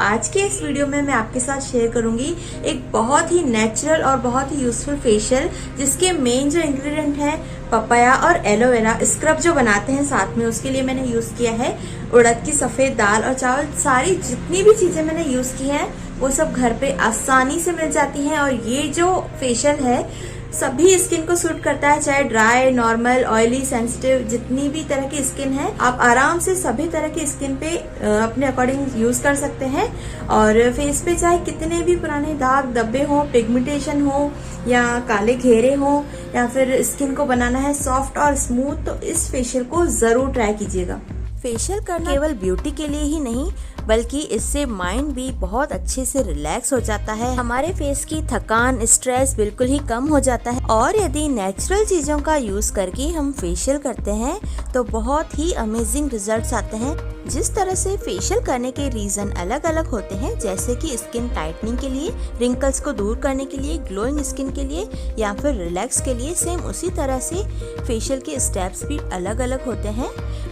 आज के इस वीडियो में मैं आपके साथ शेयर करूंगी एक बहुत ही नेचुरल और बहुत ही यूजफुल फेशियल, जिसके मेन जो इंग्रेडिएंट है पपाया और एलोवेरा स्क्रब जो बनाते हैं साथ में, उसके लिए मैंने यूज किया है उड़द की सफेद दाल और चावल। सारी जितनी भी चीजें मैंने यूज की हैं वो सब घर पे आसानी से मिल जाती हैं और ये जो फेशियल है सभी स्किन को सूट करता है, चाहे ड्राई, नॉर्मल, ऑयली, सेंसिटिव, जितनी भी तरह की स्किन है आप आराम से सभी तरह की स्किन पे अपने अकॉर्डिंग यूज कर सकते हैं। और फेस पे चाहे कितने भी पुराने दाग धब्बे हो, पिगमेंटेशन हो या काले घेरे हो या फिर स्किन को बनाना है सॉफ्ट और स्मूथ, तो इस फेशियल को जरूर ट्राई कीजिएगा। फेशियल करना केवल ब्यूटी के लिए ही नहीं बल्कि इससे माइंड भी बहुत अच्छे से रिलैक्स हो जाता है। हमारे फेस की थकान, स्ट्रेस बिल्कुल ही कम हो जाता है। और यदि नेचुरल चीजों का यूज करके हम फेशियल करते हैं तो बहुत ही अमेजिंग रिजल्ट्स आते हैं। जिस तरह से फेशियल करने के रीजन अलग अलग होते हैं, जैसे कि स्किन टाइटनिंग के लिए, रिंकल्स को दूर करने के लिए, ग्लोइंग स्किन के लिए या फिर रिलैक्स के लिए, सेम उसी तरह से फेशियल के स्टेप्स भी अलग अलग होते हैं।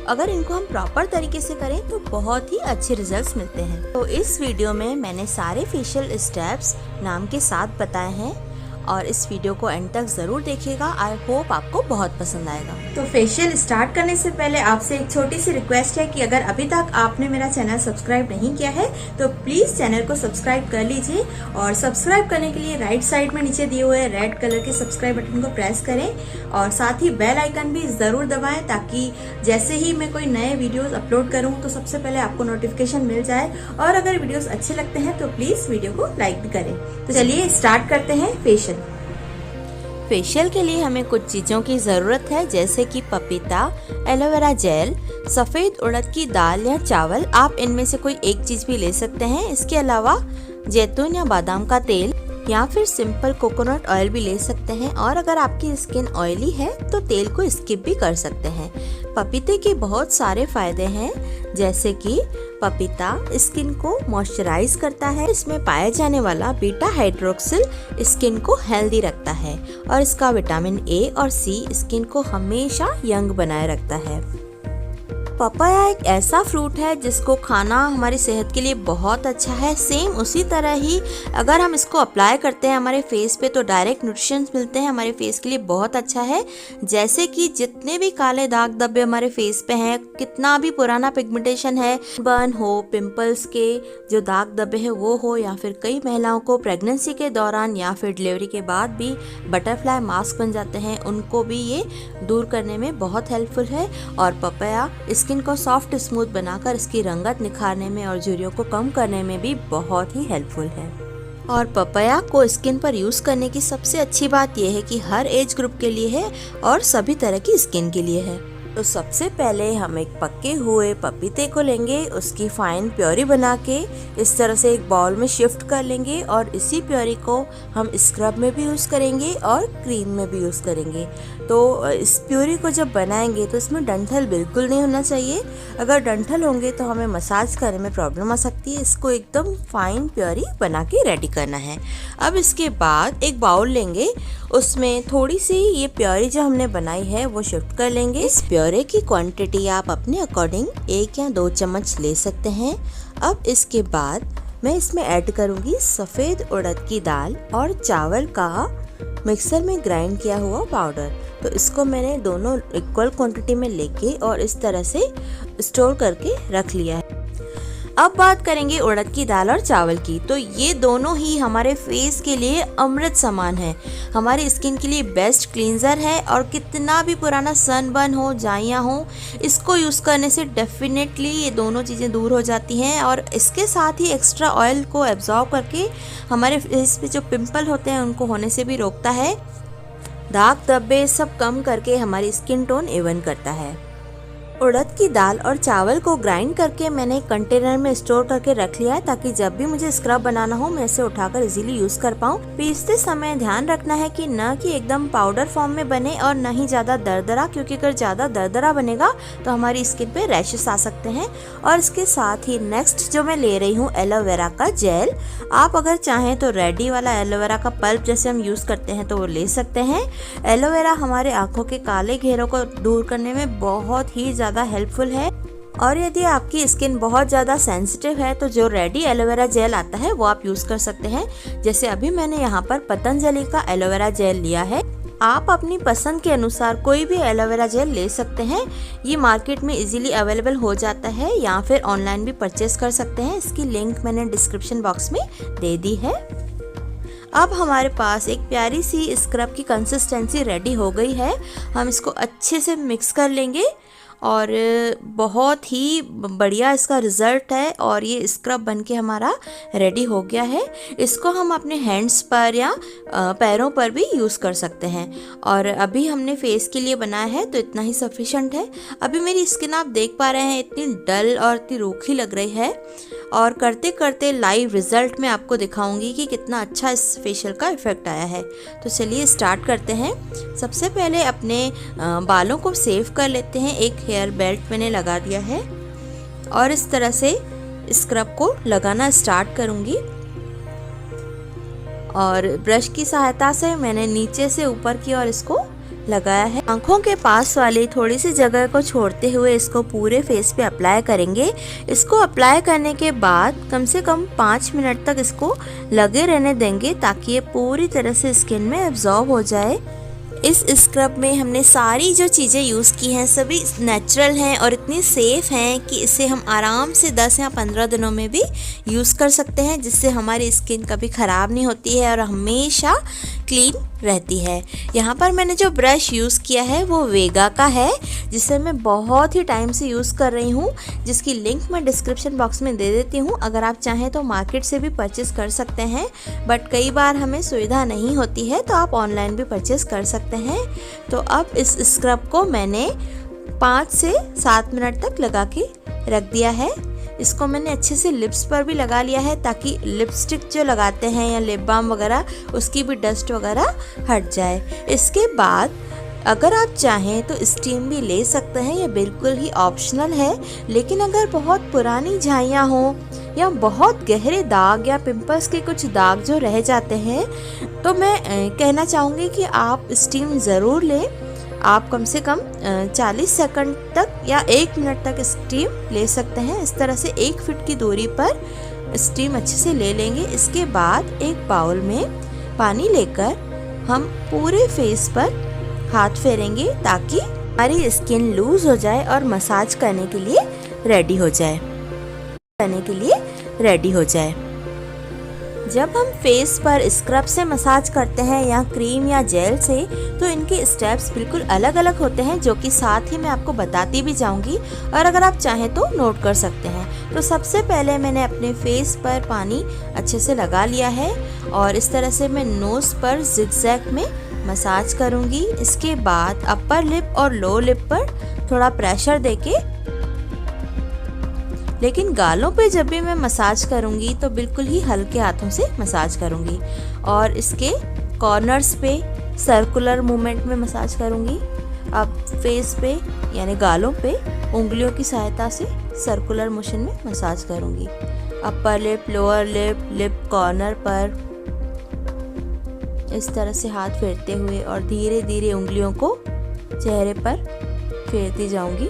अगर इनको हम प्रॉपर तरीके से करें तो बहुत ही अच्छे रिजल्ट्स मिलते हैं। तो इस वीडियो में मैंने सारे फेशियल स्टेप्स नाम के साथ बताए हैं और इस वीडियो को एंड तक जरूर देखिएगा। आई होप आपको बहुत पसंद आएगा। तो फेशियल स्टार्ट करने से पहले आपसे एक छोटी सी रिक्वेस्ट है कि अगर अभी तक आपने मेरा चैनल सब्सक्राइब नहीं किया है तो प्लीज चैनल को सब्सक्राइब कर लीजिए और सब्सक्राइब करने के लिए राइट साइड में नीचे दिए हुए रेड कलर के सब्सक्राइब बटन को प्रेस करें और साथ ही बेल आइकन भी जरूर दबाएं, ताकि जैसे ही मैं कोई नए वीडियोस अपलोड करूं तो सबसे पहले आपको नोटिफिकेशन मिल जाए। और अगर वीडियोस अच्छे लगते हैं तो प्लीज वीडियो को लाइक भी करें। तो चलिए स्टार्ट करते हैं फेशियल। फेशियल के लिए हमें कुछ चीज़ों की ज़रूरत है, जैसे कि पपीता, एलोवेरा जेल, सफ़ेद उड़द की दाल या चावल, आप इनमें से कोई एक चीज़ भी ले सकते हैं। इसके अलावा जैतून या बादाम का तेल या फिर सिंपल कोकोनट ऑयल भी ले सकते हैं। और अगर आपकी स्किन ऑयली है तो तेल को स्किप भी कर सकते हैं। पपीते के बहुत सारे फायदे हैं, जैसे कि पपीता स्किन को मॉइस्चराइज करता है। इसमें पाया जाने वाला बीटा हाइड्रोक्सिल स्किन को हेल्दी रखता है और इसका विटामिन ए और सी स्किन को हमेशा यंग बनाए रखता है। पपाया एक ऐसा फ्रूट है जिसको खाना हमारी सेहत के लिए बहुत अच्छा है। सेम उसी तरह ही अगर हम इसको अप्लाई करते हैं हमारे फेस पे तो डायरेक्ट न्यूट्रिशंस मिलते हैं, हमारे फेस के लिए बहुत अच्छा है। जैसे कि जितने भी काले दाग धब्बे हमारे फेस पे हैं, कितना भी पुराना पिगमेंटेशन है, बर्न हो, पिंपल्स के जो दाग धब्बे है वो हो, या फिर कई महिलाओं को प्रेगनेंसी के दौरान या फिर डिलीवरी के बाद भी बटरफ्लाई मास्क बन जाते हैं, उनको भी ये दूर करने में बहुत हेल्पफुल है। और पपाया स्किन को सॉफ्ट स्मूथ बनाकर इसकी रंगत निखारने में और झुर्रियों को कम करने में भी बहुत ही हेल्पफुल है। और पपाया को स्किन पर यूज करने की सबसे अच्छी बात यह है कि हर एज ग्रुप के लिए है और सभी तरह की स्किन के लिए है। तो सबसे पहले हम एक पके हुए पपीते को लेंगे, उसकी फाइन प्योरी बना के इस तरह से एक बाउल में शिफ्ट कर लेंगे और इसी प्योरी को हम स्क्रब में भी यूज़ करेंगे और क्रीम में भी यूज़ करेंगे। तो इस प्योरी को जब बनाएंगे तो इसमें डंठल बिल्कुल नहीं होना चाहिए। अगर डंठल होंगे तो हमें मसाज करने में प्रॉब्लम आ सकती है। इसको एकदम फाइन प्योरी बना के रेडी करना है। अब इसके बाद एक बाउल लेंगे, उसमें थोड़ी सी ये प्योरी जो हमने बनाई है वो शिफ्ट कर लेंगे। इस प्योरी की क्वांटिटी आप अपने अकॉर्डिंग 1 या 2 चम्मच ले सकते हैं। अब इसके बाद मैं इसमें ऐड करूंगी सफ़ेद उड़द की दाल और चावल का मिक्सर में ग्राइंड किया हुआ पाउडर। तो इसको मैंने दोनों इक्वल क्वांटिटी में लेके और इस तरह से स्टोर करके रख लिया है। अब बात करेंगे उड़द की दाल और चावल की। तो ये दोनों ही हमारे फेस के लिए अमृत समान है, हमारी स्किन के लिए बेस्ट क्लींजर है। और कितना भी पुराना सनबर्न हो, जाइयाँ हो, इसको यूज़ करने से डेफिनेटली ये दोनों चीज़ें दूर हो जाती हैं। और इसके साथ ही एक्स्ट्रा ऑयल को एब्जॉर्ब करके हमारे फेस पे जो पिंपल होते हैं उनको होने से भी रोकता है। दाग धब्बे सब कम करके हमारी स्किन टोन इवन करता है। उड़द की दाल और चावल को ग्राइंड करके मैंने कंटेनर में स्टोर करके रख लिया है, ताकि जब भी मुझे स्क्रब बनाना हो मैं इसे उठाकर इजीली यूज कर पाऊँ। पीसते समय ध्यान रखना है कि न कि एकदम पाउडर फॉर्म में बने और न ही ज्यादा दरदरा, क्योंकि अगर ज्यादा दरदरा बनेगा तो हमारी स्किन पे रैशेस आ सकते हैं। और इसके साथ ही नेक्स्ट जो मैं ले रही हूँ एलोवेरा का जेल। आप अगर चाहें तो रेडी वाला एलोवेरा का पल्प जैसे हम यूज करते हैं तो वो ले सकते हैं। एलोवेरा हमारे आंखों के काले घेरों को दूर करने में बहुत ही ज़्यादा हेल्पफुल है और यदि आपकी स्किन बहुत ज़्यादा सेंसिटिव है तो जो रेडी एलोवेरा जेल आता है वो आप यूज़ कर सकते हैं। जैसे अभी मैंने यहाँ पर पतंजलि का एलोवेरा जेल लिया है। आप अपनी पसंद के अनुसार कोई भी एलोवेरा जेल ले सकते हैं। ये मार्केट में इजीली अवेलेबल हो जाता है या फिर ऑनलाइन भी परचेस कर सकते हैं। इसकी लिंक मैंने डिस्क्रिप्शन बॉक्स में दे दी है। अब हमारे पास एक प्यारी सी स्क्रब की कंसिस्टेंसी रेडी हो गई है। हम इसको अच्छे से मिक्स कर लेंगे और बहुत ही बढ़िया इसका रिज़ल्ट है और ये स्क्रब बनके हमारा रेडी हो गया है। इसको हम अपने हैंड्स पर या पैरों पर भी यूज़ कर सकते हैं। और अभी हमने फेस के लिए बनाया है तो इतना ही सफिशेंट है। अभी मेरी स्किन आप देख पा रहे हैं इतनी डल और इतनी रूखी लग रही है और करते करते लाइव रिज़ल्ट में आपको दिखाऊंगी कि कितना अच्छा इस फेशियल का इफ़ेक्ट आया है। तो चलिए स्टार्ट करते हैं। सबसे पहले अपने बालों को सेव कर लेते हैं। एक हेयर बेल्ट मैंने लगा दिया है और इस तरह से स्क्रब को लगाना स्टार्ट करूंगी और ब्रश की सहायता से मैंने नीचे से ऊपर की ओर इसको लगाया है। आंखों के पास वाली थोड़ी सी जगह को छोड़ते हुए इसको पूरे फेस पे अप्लाई करेंगे। इसको अप्लाई करने के बाद कम से कम 5 मिनट तक इसको लगे रहने देंगे ताकि ये पूरी तरह से स्किन में एब्जॉर्ब हो जाए। इस स्क्रब में हमने सारी जो चीज़ें यूज़ की हैं सभी नेचुरल हैं और इतनी सेफ़ हैं कि इसे हम आराम से 10 या 15 दिनों में भी यूज़ कर सकते हैं, जिससे हमारी स्किन कभी ख़राब नहीं होती है और हमेशा क्लीन रहती है। यहाँ पर मैंने जो ब्रश यूज़ किया है वो वेगा का है, जिसे मैं बहुत ही टाइम से यूज़ कर रही हूँ, जिसकी लिंक मैं डिस्क्रिप्शन बॉक्स में दे देती हूँ। अगर आप चाहें तो मार्केट से भी परचेज़ कर सकते हैं, बट कई बार हमें सुविधा नहीं होती है तो आप ऑनलाइन भी परचेज़ कर सकते हैं। तो अब इस स्क्रब को मैंने 5 से 7 मिनट तक लगा के रख दिया है। इसको मैंने अच्छे से लिप्स पर भी लगा लिया है ताकि लिपस्टिक जो लगाते हैं या लिप बाम वगैरह उसकी भी डस्ट वगैरह हट जाए। इसके बाद अगर आप चाहें तो स्टीम भी ले सकते हैं, ये बिल्कुल ही ऑप्शनल है। लेकिन अगर बहुत पुरानी झाइयाँ हों या बहुत गहरे दाग या पिंपल्स के कुछ दाग जो रह जाते हैं तो मैं कहना चाहूँगी कि आप स्टीम ज़रूर लें। आप कम से कम 40 सेकंड तक या 1 मिनट तक स्टीम ले सकते हैं। इस तरह से 1 फीट की दूरी पर स्टीम अच्छे से ले लेंगे। इसके बाद एक बाउल में पानी लेकर हम पूरे फेस पर हाथ फेरेंगे ताकि हमारी स्किन लूज हो जाए और मसाज करने के लिए रेडी हो जाए। जब हम फेस पर स्क्रब से मसाज करते हैं या क्रीम या जेल से तो इनके स्टेप्स बिल्कुल अलग अलग होते हैं, जो कि साथ ही मैं आपको बताती भी जाऊंगी और अगर आप चाहें तो नोट कर सकते हैं। तो सबसे पहले मैंने अपने फेस पर पानी अच्छे से लगा लिया है और इस तरह से मैं नोज़ पर जिगजैग में मसाज करूंगी। इसके बाद अपर लिप और लो लिप पर थोड़ा प्रेशर देके, लेकिन गालों पे जब भी मैं मसाज करूंगी तो बिल्कुल ही हल्के हाथों से मसाज करूंगी और इसके कॉर्नर्स पे सर्कुलर मूवमेंट में मसाज करूंगी। अब फेस पे यानी गालों पे उंगलियों की सहायता से सर्कुलर मोशन में मसाज करूंगी। Upper lip, lower lip, lip corner पर इस तरह से हाथ फेरते हुए और धीरे धीरे उंगलियों को चेहरे पर फेरती जाऊंगी।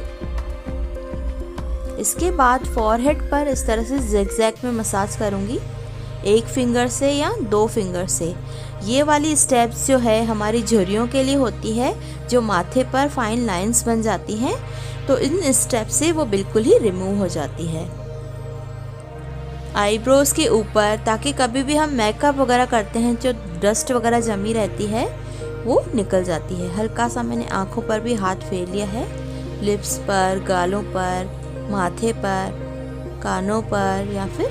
इसके बाद फॉरहेड पर इस तरह से जिगजैग में मसाज करूंगी, 1 फिंगर से या 2 फिंगर से। ये वाली स्टेप्स जो है हमारी झुर्रियों के लिए होती है, जो माथे पर फाइन लाइंस बन जाती हैं, तो इन स्टेप से वो बिल्कुल ही रिमूव हो जाती है आईब्रोज के ऊपर, ताकि कभी भी हम मेकअप वगैरह करते हैं जो डस्ट वगैरह जमी रहती है वो निकल जाती है। हल्का सा मैंने आँखों पर भी हाथ फेर लिया है, लिप्स पर, गालों पर, माथे पर, कानों पर या फिर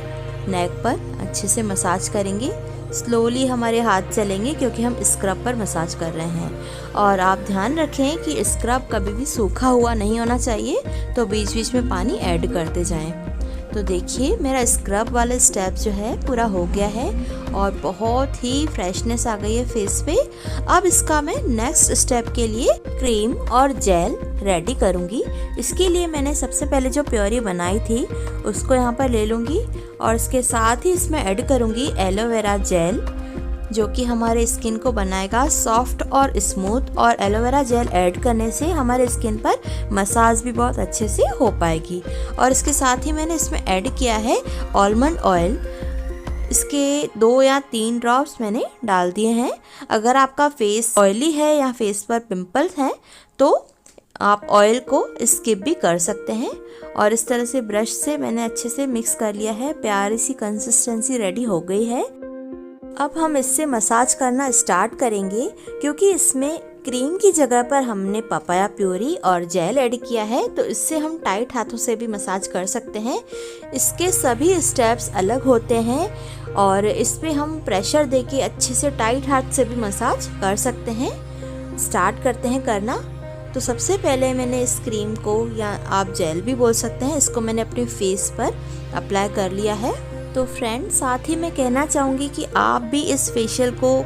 नेक पर अच्छे से मसाज करेंगे। स्लोली हमारे हाथ चलेंगे क्योंकि हम स्क्रब पर मसाज कर रहे हैं। और आप ध्यान रखें कि स्क्रब कभी भी सूखा हुआ नहीं होना चाहिए, तो बीच बीच में पानी ऐड करते जाएं। तो देखिए मेरा स्क्रब वाला स्टेप जो है पूरा हो गया है और बहुत ही फ्रेशनेस आ गई है फेस पे। अब इसका मैं नेक्स्ट स्टेप के लिए क्रीम और जेल रेडी करूँगी। इसके लिए मैंने सबसे पहले जो प्योरी बनाई थी उसको यहाँ पर ले लूँगी और इसके साथ ही इसमें ऐड करूँगी एलोवेरा जेल जो कि हमारे स्किन को बनाएगा सॉफ्ट और स्मूथ, और एलोवेरा जेल ऐड करने से हमारे स्किन पर मसाज भी बहुत अच्छे से हो पाएगी। और इसके साथ ही मैंने इसमें ऐड किया है आलमंड ऑयल। इसके 2 या 3 ड्रॉप्स मैंने डाल दिए हैं। अगर आपका फेस ऑयली है या फेस पर पिंपल्स हैं तो आप ऑयल को स्किप भी कर सकते हैं। और इस तरह से ब्रश से मैंने अच्छे से मिक्स कर लिया है। प्यारी सी कंसिस्टेंसी रेडी हो गई है। अब हम इससे मसाज करना स्टार्ट करेंगे, क्योंकि इसमें क्रीम की जगह पर हमने पपाया प्यूरी और जेल ऐड किया है, तो इससे हम टाइट हाथों से भी मसाज कर सकते हैं। इसके सभी स्टेप्स अलग होते हैं और इस पे हम प्रेशर देके अच्छे से टाइट हाथ से भी मसाज कर सकते हैं। स्टार्ट करते हैं करना। तो सबसे पहले मैंने इस क्रीम को, या आप जेल भी बोल सकते हैं, इसको मैंने अपने फेस पर अप्लाई कर लिया है। तो फ्रेंड, साथ ही मैं कहना चाहूँगी कि आप भी इस फेशियल को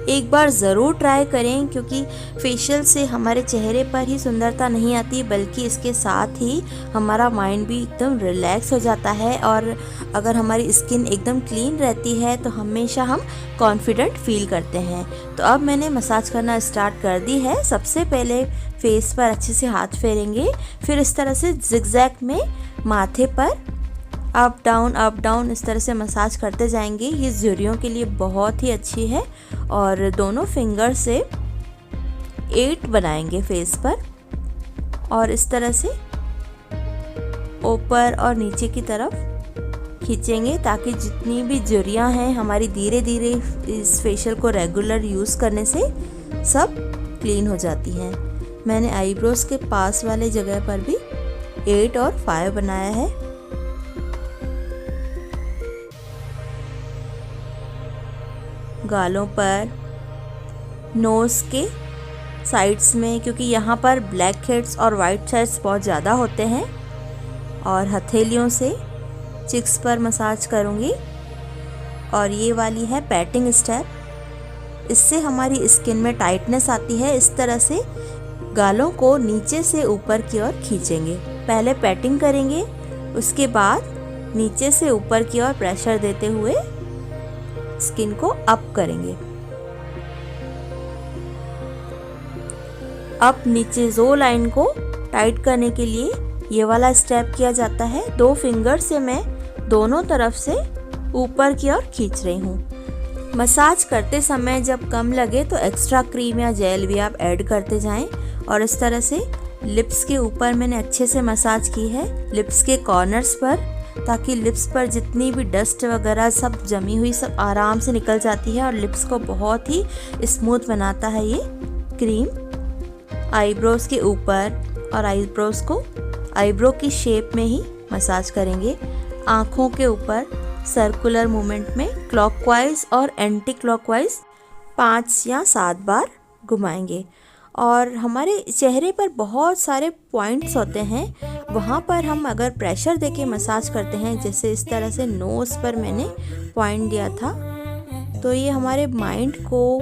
एक बार ज़रूर ट्राई करें, क्योंकि फेशियल से हमारे चेहरे पर ही सुंदरता नहीं आती, बल्कि इसके साथ ही हमारा माइंड भी एकदम रिलैक्स हो जाता है। और अगर हमारी स्किन एकदम क्लीन रहती है तो हमेशा हम कॉन्फिडेंट फील करते हैं। तो अब मैंने मसाज करना स्टार्ट कर दी है। सबसे पहले फेस पर अच्छे से हाथ फेरेंगे, फिर इस तरह से जिगजैग में माथे पर अप डाउन इस तरह से मसाज करते जाएंगे। ये झुर्रियों के लिए बहुत ही अच्छी है। और दोनों फिंगर से 8 बनाएंगे फेस पर, और इस तरह से ऊपर और नीचे की तरफ खींचेंगे, ताकि जितनी भी झुर्रियाँ हैं हमारी धीरे धीरे इस फेशियल को रेगुलर यूज़ करने से सब क्लीन हो जाती हैं। मैंने आईब्रोज के पास वाले जगह पर भी 8 और 5 बनाया है। गालों पर, नोज़ के साइड्स में, क्योंकि यहाँ पर ब्लैक हेड्स और वाइट हेड्स बहुत ज़्यादा होते हैं, और हथेलियों से चिक्स पर मसाज करूँगी। और ये वाली है पैटिंग स्टेप। इससे हमारी स्किन में टाइटनेस आती है। इस तरह से गालों को नीचे से ऊपर की ओर खींचेंगे। पहले पैटिंग करेंगे, उसके बाद नीचे से ऊपर की ओर प्रेशर देते हुए स्किन को अप करेंगे। अप नीचे जो लाइन को टाइट करने के लिए ये वाला स्टेप किया जाता है। 2 फिंगर से मैं दोनों तरफ से ऊपर की ओर खींच रही हूँ। मसाज करते समय जब कम लगे तो एक्स्ट्रा क्रीम या जेल भी आप ऐड करते जाएं। और इस तरह से लिप्स के ऊपर मैंने अच्छे से मसाज की है, लिप्स के कॉर्नर्स पर, ताकि लिप्स पर जितनी भी डस्ट वगैरह सब जमी हुई सब आराम से निकल जाती है, और लिप्स को बहुत ही स्मूथ बनाता है ये क्रीम। आईब्रोज के ऊपर और आईब्रोज को आईब्रो की शेप में ही मसाज करेंगे। आँखों के ऊपर सर्कुलर मूवमेंट में क्लॉकवाइज और एंटी क्लॉकवाइज 5 या 7 बार घुमाएंगे। और हमारे चेहरे पर बहुत सारे पॉइंट्स होते हैं, वहाँ पर हम अगर प्रेशर देके मसाज करते हैं, जैसे इस तरह से नोज़ पर मैंने पॉइंट दिया था, तो ये हमारे माइंड को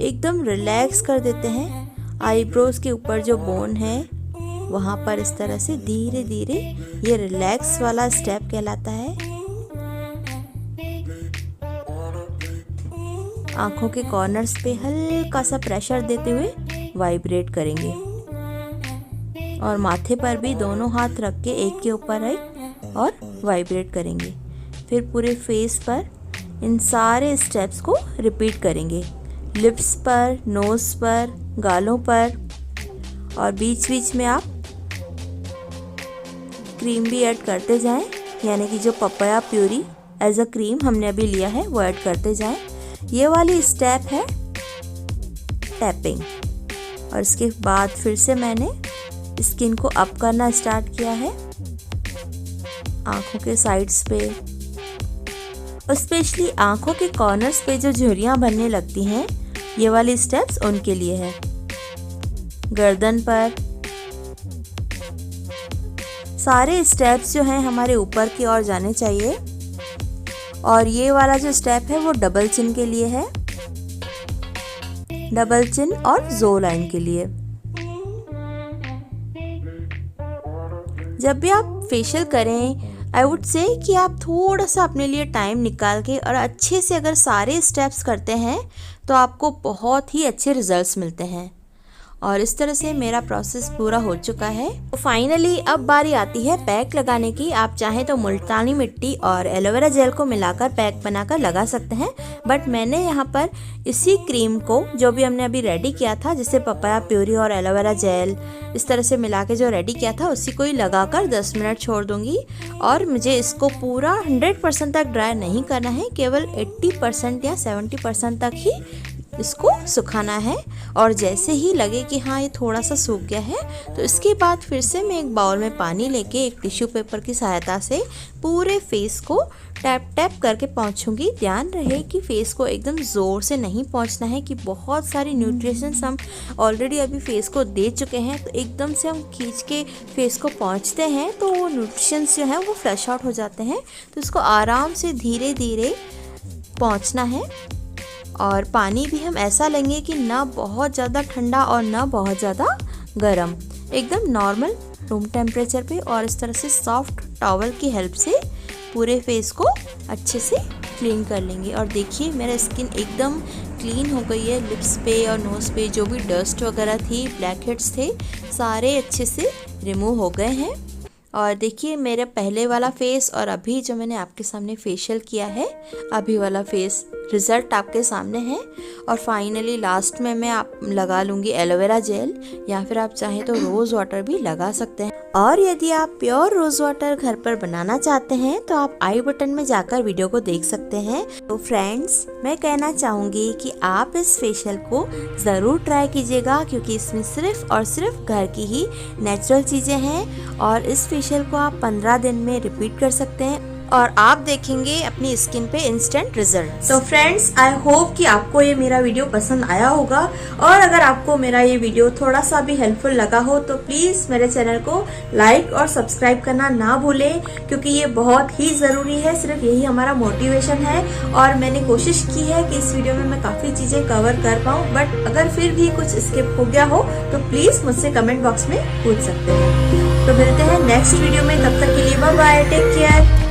एकदम रिलैक्स कर देते हैं। आईब्रोज के ऊपर जो बोन है वहाँ पर इस तरह से धीरे धीरे ये रिलैक्स वाला स्टेप कहलाता है। आँखों के कॉर्नर्स पे हल्का सा प्रेशर देते हुए वाइब्रेट करेंगे, और माथे पर भी दोनों हाथ रख के एक के ऊपर एक और वाइब्रेट करेंगे। फिर पूरे फेस पर इन सारे स्टेप्स को रिपीट करेंगे। लिप्स पर, नोज़ पर, गालों पर, और बीच बीच में आप क्रीम भी ऐड करते जाएं, यानी कि जो papaya puree as a cream हमने अभी लिया है वो ऐड करते जाएं। ये वाली स्टेप है टैपिंग। और इसके बाद फिर से मैंने स्किन को अप करना स्टार्ट किया है आँखों के साइड्स पे, और स्पेशली आँखों के कॉर्नर्स पे जो झुर्रियाँ बनने लगती हैं, ये वाली स्टेप्स उनके लिए है। गर्दन पर सारे स्टेप्स जो हैं हमारे ऊपर की ओर जाने चाहिए। और ये वाला जो स्टेप है वो डबल चिन के लिए है, डबल चिन और जो लाइन के लिए। जब भी आप फेशियल करें, आई वुड से कि आप थोड़ा सा अपने लिए टाइम निकाल के और अच्छे से अगर सारे स्टेप्स करते हैं तो आपको बहुत ही अच्छे रिजल्ट्स मिलते हैं। और इस तरह से मेरा प्रोसेस पूरा हो चुका है। तो फाइनली अब बारी आती है पैक लगाने की। आप चाहें तो मुल्तानी मिट्टी और एलोवेरा जेल को मिलाकर पैक बनाकर लगा सकते हैं, बट मैंने यहाँ पर इसी क्रीम को जो भी हमने अभी रेडी किया था, जैसे पपाया प्यूरी और एलोवेरा जेल इस तरह से मिला के जो रेडी किया था, उसी को ही लगाकर 10 मिनट छोड़ दूंगी। और मुझे इसको पूरा 100% तक ड्राई नहीं करना है, केवल 80% या 70% तक ही इसको सुखाना है। और जैसे ही लगे कि हाँ ये थोड़ा सा सूख गया है, तो इसके बाद फिर से मैं एक बाउल में पानी लेके एक टिश्यू पेपर की सहायता से पूरे फेस को टैप टैप करके पोंछूंगी। ध्यान रहे कि फेस को एकदम ज़ोर से नहीं पोंछना है, कि बहुत सारी न्यूट्रिशंस हम ऑलरेडी अभी फेस को दे चुके हैं, तो एकदम से हम खींच के फेस को पोंछते हैं तो वो न्यूट्रिशंस जो हैं वो फ्लश आउट हो जाते हैं। तो इसको आराम से धीरे धीरे पोंछना है। और पानी भी हम ऐसा लेंगे कि ना बहुत ज़्यादा ठंडा और ना बहुत ज़्यादा गर्म, एकदम नॉर्मल रूम टेम्परेचर पे। और इस तरह से सॉफ्ट टॉवल की हेल्प से पूरे फेस को अच्छे से क्लीन कर लेंगे। और देखिए मेरा स्किन एकदम क्लीन हो गई है। लिप्स पे और नोज़ पे जो भी डस्ट वगैरह थी, ब्लैक हेड्स थे, सारे अच्छे से रिमूव हो गए हैं। और देखिए मेरा पहले वाला फेस और अभी जो मैंने आपके सामने फेशियल किया है, अभी वाला फेस रिजल्ट आपके सामने है। और फाइनली लास्ट में मैं आप लगा लूँगी एलोवेरा जेल, या फिर आप चाहें तो रोज़ वाटर भी लगा सकते हैं। और यदि आप प्योर रोज़ वाटर घर पर बनाना चाहते हैं तो आप आई बटन में जाकर वीडियो को देख सकते हैं। तो फ्रेंड्स, मैं कहना चाहूँगी कि आप इस फेशियल को ज़रूर ट्राई कीजिएगा, क्योंकि इसमें सिर्फ और सिर्फ घर की ही नेचुरल चीज़ें हैं। और इस फेशियल को आप 15 दिन में रिपीट कर सकते हैं और आप देखेंगे अपनी स्किन पे इंस्टेंट रिजल्ट। तो फ्रेंड्स, आई होप कि आपको ये मेरा वीडियो पसंद आया होगा। और अगर आपको मेरा ये वीडियो थोड़ा सा भी हेल्पफुल लगा हो तो प्लीज मेरे चैनल को लाइक और सब्सक्राइब करना ना भूलें, क्योंकि ये बहुत ही जरूरी है। सिर्फ यही हमारा मोटिवेशन है। और मैंने कोशिश की है कि इस वीडियो में मैं काफी चीजें कवर कर पाऊँ, बट अगर फिर भी कुछ स्किप हो गया हो तो प्लीज मुझसे कमेंट बॉक्स में पूछ सकते हैं। तो मिलते हैं नेक्स्ट वीडियो में, तब तक के लिए बाय बाय, टेक केयर।